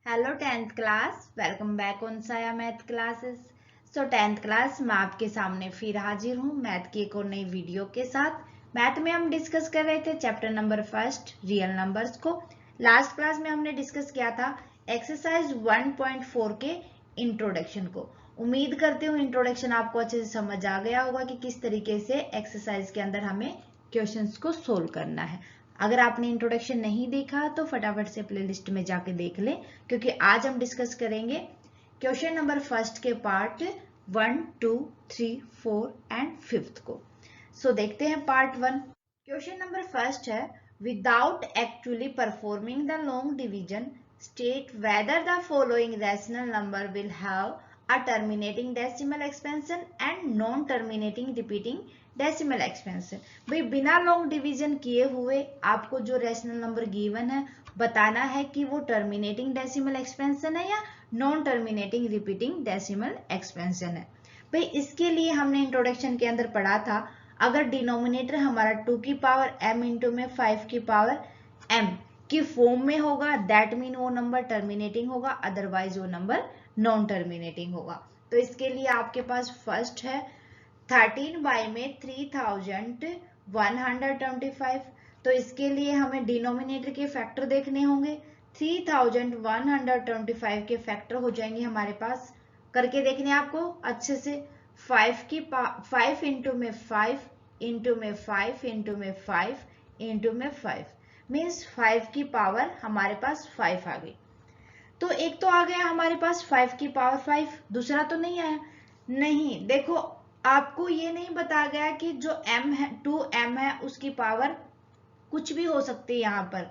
Hello 10th class, welcome back on साया math classes. सो 10th class मैं आपके सामने फिर हाजिर हूँ मैथ की एक और नई वीडियो के साथ। मैथ में हम डिस्कस कर रहे थे chapter number first real numbers को। लास्ट क्लास में हमने डिस्कस किया था एक्सरसाइज 1.4 के इंट्रोडक्शन को। उम्मीद करती हूँ इंट्रोडक्शन आपको अच्छे से समझ आ गया होगा कि किस तरीके से एक्सरसाइज के अंदर हमें क्वेश्चंस को सोल्व करना है। अगर आपने इंट्रोडक्शन नहीं देखा तो फटाफट से प्लेलिस्ट में जाके देख लें, क्योंकि आज हम डिस्कस करेंगे क्वेश्चन नंबर फर्स्ट के पार्ट 1, 2, 3, 4 एंड 5 को। सो देखते हैं पार्ट 1। क्वेश्चन नंबर फर्स्ट है, without actually performing the long division state whether the following rational number will have a terminating decimal expansion and non terminating repeating decimal expansion. भाई बिना long division किए हुए आपको जो रैशनल नंबर गिवन है बताना है कि वो टर्मिनेटिंग डेसिमल एक्सपेंशन है या non terminating repeating decimal expansion है। भाई इसके लिए हमने इंट्रोडक्शन के अंदर पढ़ा था, अगर डिनोमिनेटर हमारा 2 की पावर m इंटू में 5 की पावर m की फॉर्म में होगा, दैट मीन वो नंबर टर्मिनेटिंग होगा, अदरवाइज वो नंबर नॉन टर्मिनेटिंग होगा। तो इसके लिए आपके पास फर्स्ट है 13 बाई में 3125। तो इसके लिए हमें डिनोमिनेटर के फैक्टर देखने होंगे। 3125 के फैक्टर हो जाएंगे हमारे पास, करके देखने आपको अच्छे से। 5 इंटू में 5 इंटू में 5 इंटू में 5 इंटू में 5 मीन्स 5 की पावर हमारे पास 5 आ गई। तो एक तो आ गया हमारे पास 5 की पावर 5, दूसरा तो नहीं आया। नहीं, देखो आपको ये नहीं बताया गया कि जो m है 2m है उसकी पावर कुछ भी हो सकती है यहाँ पर।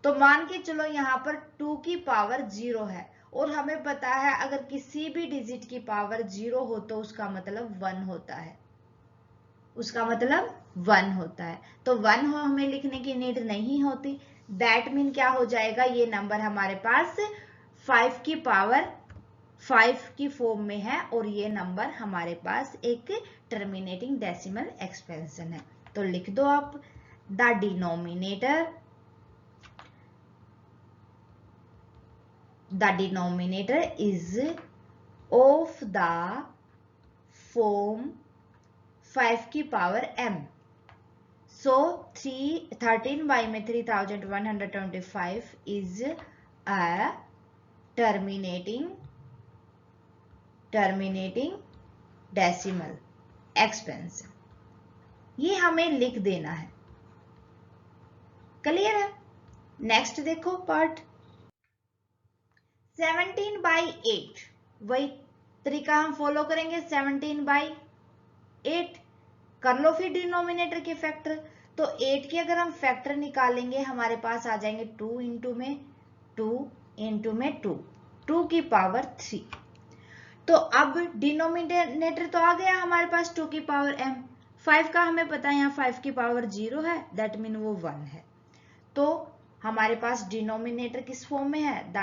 तो मान के चलो यहाँ पर 2 की पावर 0 है और हमें पता है अगर किसी भी डिजिट की पावर 0 हो तो उसका मतलब 1 होता है, उसका मतलब 1 होता है। तो 1 हो हमें लिखने की नीड नहीं होती। दैट मीन क्या हो जाएगा, ये नंबर हमारे पास 5 की पावर 5 की फॉर्म में है और ये नंबर हमारे पास एक टर्मिनेटिंग डेसिमल एक्सपेंशन है। तो लिख दो आप, the denominator is of the form 5 की पावर m। सो 13 बाई में 3125 is a terminating decimal expansion. ये हमें लिख देना है। क्लियर है? नेक्स्ट देखो पार्ट 17 बाई 8। वही तरीका हम फॉलो करेंगे। 17 बाई 8 कर लो फिर डिनोमिनेटर के फैक्टर। तो 8 के अगर हम फैक्टर निकालेंगे हमारे पास आ जाएंगे 2 इंटू में 2 इंटू में 2, 2 की पावर 3। तो अब डिनोमिनेटर तो आ गया हमारे पास 2 की पावर m। 5 का हमें पता है यहाँ 5 की पावर 0 है, दैट मीन वो 1 है। तो हमारे पास डिनोमिनेटर किस फॉर्म में है, the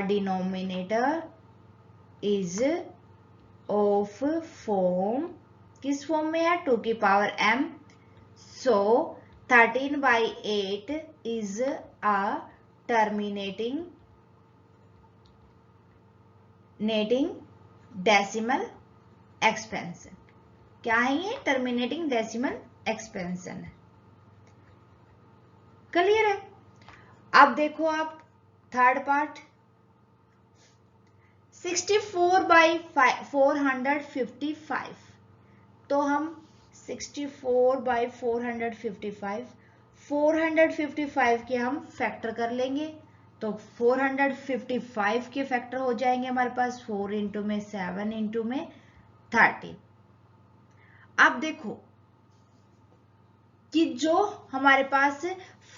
denominator is of form, किस फॉर्म में है, 2 की power m। So 13 by 8 is a terminating decimal expansion. क्या है ये, टर्मिनेटिंग डेसिमल एक्सपेंशन है। क्लियर है? अब देखो आप थर्ड पार्ट 64 बाई 455। तो हम 64 बाई 455 के हम फैक्टर कर लेंगे। तो 455 के फैक्टर हो जाएंगे हमारे पास 4 इंटू में 7 इंटू में 13। अब देखो कि जो हमारे पास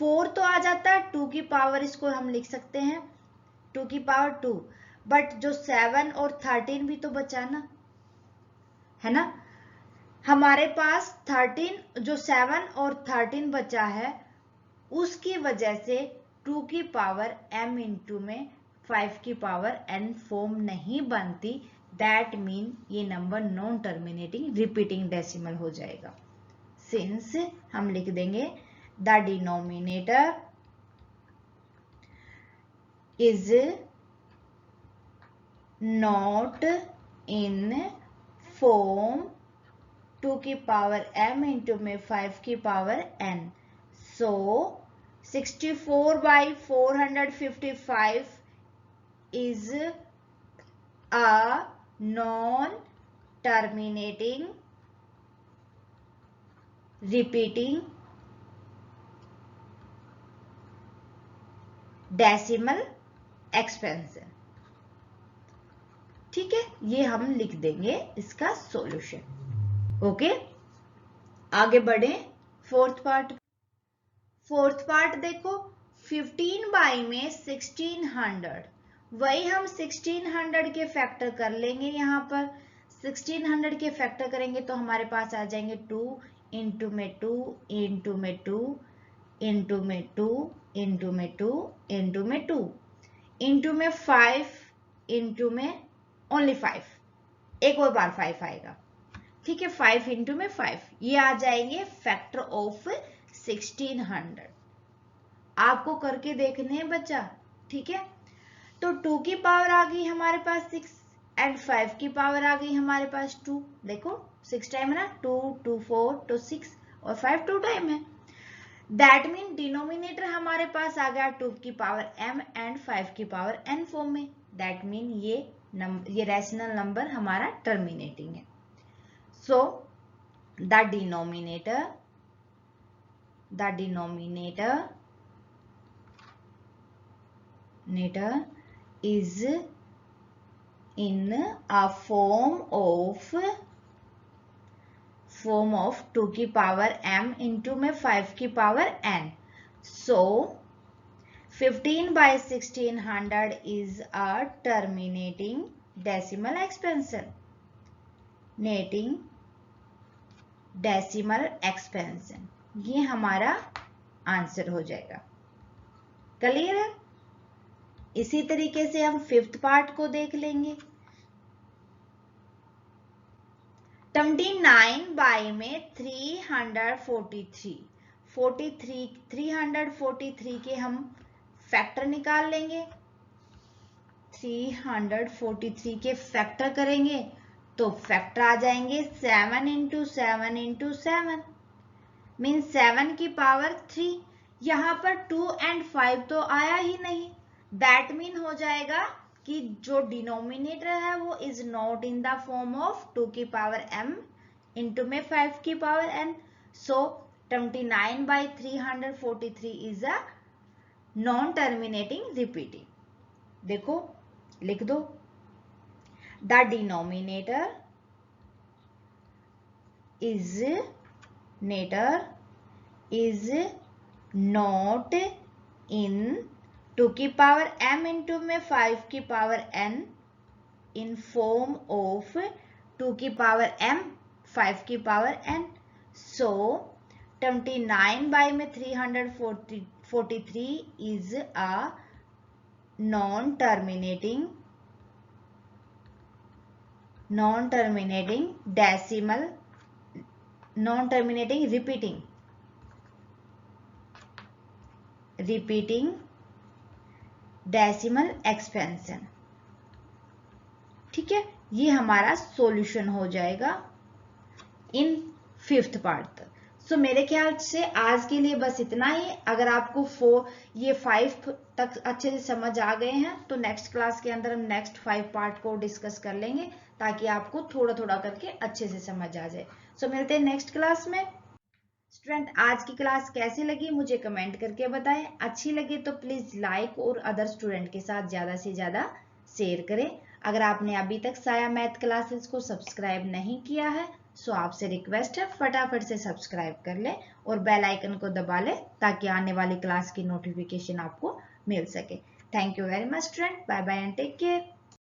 4 तो आ जाता है, 2 की पावर इसको हम लिख सकते हैं 2 की पावर 2, बट जो 7 और 13 भी तो बचा ना, है ना। हमारे पास 13 जो 7 और 13 बचा है उसकी वजह से 2 की पावर m इंटू में 5 की पावर n फॉर्म नहीं बनती। दैट मीन ये number non terminating repeating decimal हो जाएगा। सिंस हम लिख देंगे the denominator is not in form 2 की पावर m into में 5 की power n. So 64 by 455 is a non-terminating repeating decimal expansion. ठीक है, ये हम लिख देंगे इसका सॉल्यूशन. ओके, आगे बढ़े. फोर्थ पार्ट देखो, 15 बाई में 1600, वही हम 1600 के फैक्टर कर लेंगे. यहाँ पर 1600 के फैक्टर करेंगे तो हमारे पास आ जाएंगे 2 इंटू में 2 इंटू में 2 इंटू में 2 इंटू में 2 इंटू में 2 इंटू में 5 इंटू में ओनली 5, एक और बार 5 आएगा. ठीक है, 5 इंटू में 5, ये आ जाएंगे फैक्टर ऑफ 1600. आपको करके देखने हैं बच्चा. ठीक है, तो 2 की पावर आ गई हमारे पास 6 एंड 5 की पावर आ गई हमारे पास 2. देखो 6 टाइम है ना, 2 2 4 तो 6 और 5 2 टाइम है. दैट मीन डिनोमिनेटर हमारे पास आ गया 2 की पावर m एंड 5 की पावर n फॉर्म में. दैट मीन ये रैशनल नंबर हमारा टर्मिनेटिंग है. So the denominator is in a form of 2 की पावर m into में 5 की power n. So 15 by 1600 is a terminating decimal expansion. ये हमारा आंसर हो जाएगा. क्लियर है? इसी तरीके से हम फिफ्थ पार्ट को देख लेंगे. 29 बाई में 343 के हम फैक्टर निकाल लेंगे. 343 के फैक्टर करेंगे तो फैक्टर आ जाएंगे 7 इंटू 7 इंटू 7 मीन 7 की पावर 3. यहाँ पर 2 एंड 5 तो आया ही नहीं. दैट मीन हो जाएगा कि जो डिनोमिनेटर है वो is not in the form of 2 की पावर m इंटू में 5 की power n. So 29 by 343 is a non terminating repeating. देखो लिख दो, the denominator is not in 2 की पावर m इंटू में 5 की power n in form of 2 की पावर m 5 की पावर n. So 29 by में 343 is a non-terminating repeating decimal expansion. ठीक है, ये हमारा सॉल्यूशन हो जाएगा इन फिफ्थ पार्ट तक. सो मेरे ख्याल से आज के लिए बस इतना ही. अगर आपको 5 तक अच्छे से समझ आ गए हैं तो नेक्स्ट क्लास के अंदर हम नेक्स्ट 5 पार्ट को डिस्कस कर लेंगे ताकि आपको थोड़ा थोड़ा करके अच्छे से समझ आ जाए. सो मिलते हैं नेक्स्ट क्लास में. स्टूडेंट, आज की क्लास कैसी लगी मुझे कमेंट करके बताएं. अच्छी लगी तो प्लीज लाइक और अदर स्टूडेंट के साथ ज्यादा से ज्यादा शेयर करें. अगर आपने अभी तक साया मैथ क्लासेस को सब्सक्राइब नहीं किया है सो आपसे रिक्वेस्ट है फटाफट से सब्सक्राइब कर ले और बेल आइकन को दबा ले ताकि आने वाली क्लास की नोटिफिकेशन आपको मिल सके. Thank you very much student. Bye bye and take care.